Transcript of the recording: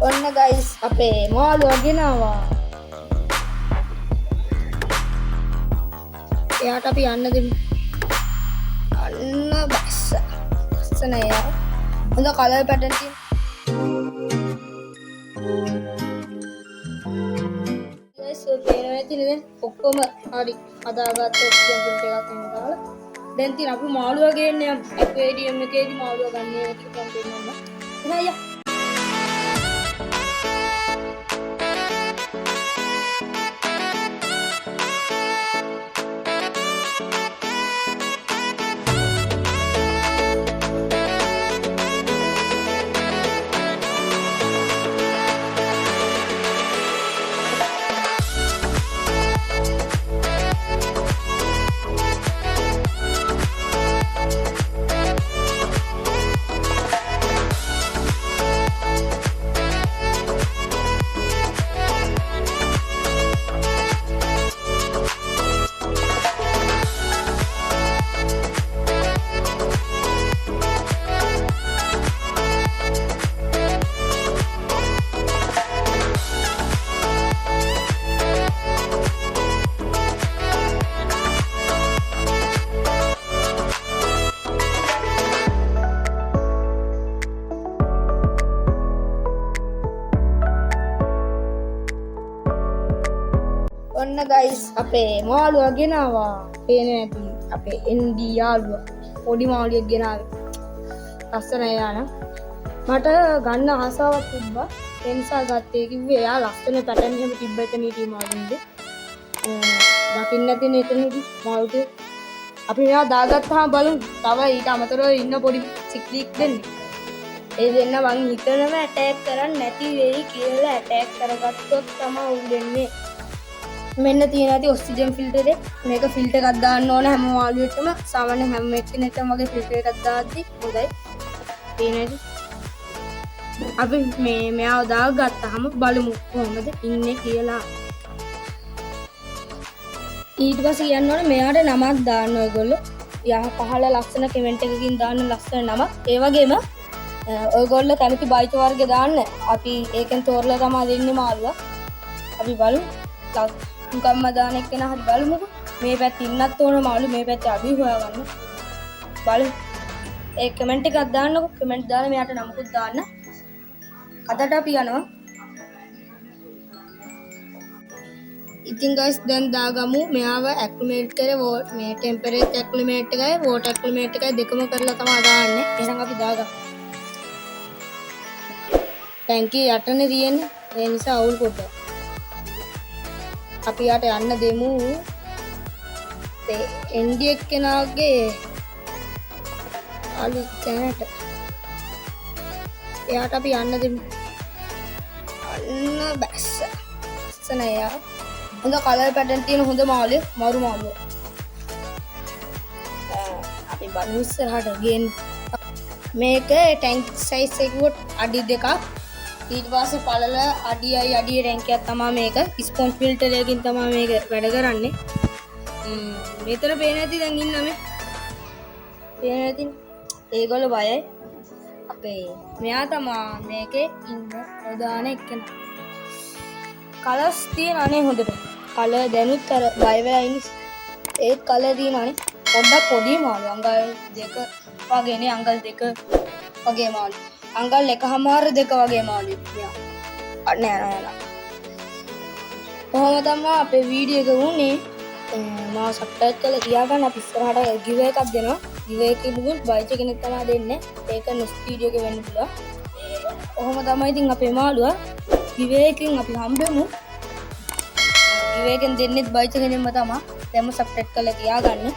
ඔන්න ගයිස් අපේ මාළුවා ගෙනාවා. එයාට අපි යන්න දෙමු. අන්න බැස්ස. ලස්සන එයා. හොඳ කලර් පැටර්න් තියෙන. ගයිස් පේනවා ඇතිනේ ඔක්කොම හරි හදාගත්ත ඔක්සිජන් ෆිල්ටර් එකක් එන්න දාලා. දැන් තියෙන අපි මාළුවා ගේන්න යමු. ඇක්වේරියම් එකේදී මාළුවා ගන්න එක කියලා පෙන්නන්න. එහෙනම් අයියා ඔන්න ගයිස් අපේ මාළුවා ගෙනාවා. පේන්නේ නැති අපේ ND යාළුවා. පොඩි මාළුවෙක් ගෙනාවේ. ලස්සන එයා නම්. මට ගන්න ආසාවක් තිබ්බා. ඒ නිසා ගත්තේ කිව්වේ එයා ලස්සන පැටර්න් එහෙම තිබ්බ එතන හිටිය මාළුන්ගේ. දකින්න නැතිනේ එතනදී මාළුගේ. අපි මෙයා දාගත්තාම බලමු. තව ඊට අමතරව ඉන්න පොඩි සික්ලික් දෙන්නේ. ඒ දෙන්න මං හිතනම ඇටැක් කරන්න නැති වෙයි කියලා ඇටැක් කරගත්තොත් තමයි උන් දෙන්නේ. මෙන්න තියෙන ඇති ඔක්සිජන් ෆිල්ටර් එක. මේක ෆිල්ටර් එකක් දාන්න ඕන හැම මාළුවෙටම. සාමාන්‍ය හැම එක්කෙනෙක්ටම වගේ ෆිල්ටර් එකක් දාද්දි හොඳයි. පේනේද? අපි මෙයාව දාගත්තාම බලමු කොහොමද ඉන්නේ කියලා. ඊට පස්සේ කියන්න ඕනේ මෙයාට නමක් දාන්න ඔයගොල්ලෝ. යහ පහළ ලස්සන කමෙන්ට් එකකින් දාන්න ලස්සන නමක්. ඒ වගේම ඔයගොල්ලෝ කැමති බයිට් වර්ග දාන්න. අපි ඒකෙන් තෝරලා තමයි දෙන්නේ මාළුවා. අපි බලමු. මුකම්ම දාන එක්කෙනා හරි බලමුකෝ. මේ පැත්තේ ඉන්නත් ඕන මාළු මේ පැත්තේ අඩුයි හොයාගන්න. බලමු. ඒ කමෙන්ට් එකක් දාන්නකෝ. කමෙන්ට් දාලා මෙයාට නමකුත් දාන්න. අදට අපි යනවා. ඉතින් guys දැන් දාගමු. මෙයාව ඇක්ලිමේට් කරේ මේ ටෙම්පරේචර් ඇක්ලිමේට් එකයි වෝටර් ඇක්ලිමේට් එකයි දෙකම කරලා තමයි දාන්නේ. එහෙනම් අපි දාගමු. ටැංකිය යටනේ තියෙන්නේ. ඒ නිසා අවුල් පොඩ්ඩක්. අපි යට යන්න දෙමු. ND එක්කෙනාගේ අලුත් තැනට. එයාට අපි යන්න දෙමු. අන්න බැස්ස. ලස්සන එයා. හොඳ කලර් පැටර්න් තියෙන හොඳ මාළුවෙක්. මරු මාළුව. අපි බලමු ඉස්සරහට ගේන්න. මේක ටැංක් සයිස් එකකට අඩි 2ක්. ඊට පස්සේ පළල අඩියයි අඩිය රැන්කයක් තමයි මේක. ස්පොන්ජ් ෆිල්ටර් එකකින් තමයි මේක වැඩ කරන්නේ. මෙතන පේන ඇති දැන් ඉන්න මේ. පේන ඇති. ඒගොල්ලෝ බයයි. අපේ මෙයා තමයි මේකේ ඉන්න ප්‍රධාන එක්කෙනා. කලර්ස් තියෙනනේ හොඳට. කලර් දැනුත් අර බය වෙලා ඉන්නේ. ඒත් කලර් තියෙනනේ. පොඩ්ඩක් පොඩි මාළු. අංගල් 2 වගේනේ අංගල් 2 වගේ මාළු. අංගල් 1.5 2 වගේ මාළුවෙක් මෙයා. අන්න යනවා. කොහොම තමයි අපේ වීඩියෝ එක උනේ. මාව සබ්ස්ක්‍රයිබ් කරලා තියාගන්න. අපි ඉස්සරහට ගිව් එකක් දෙනවා. ගිව් එකේ බුල් බයිච් කෙනෙක් තමයි දෙන්නේ. ඒක නෙක්ස්ට් වීඩියෝ එකේ වෙන්න පුළුවන්. කොහොම තමයි ඉතින් අපේ මාළුවා ගිව් එකකින් අපි හම්බෙමු. ගිව් එකෙන් දෙන්නේ බයිච් කෙනෙක්ම තමයි. දැන්ම සබ්ස්ක්‍රයිබ් කරලා තියාගන්න.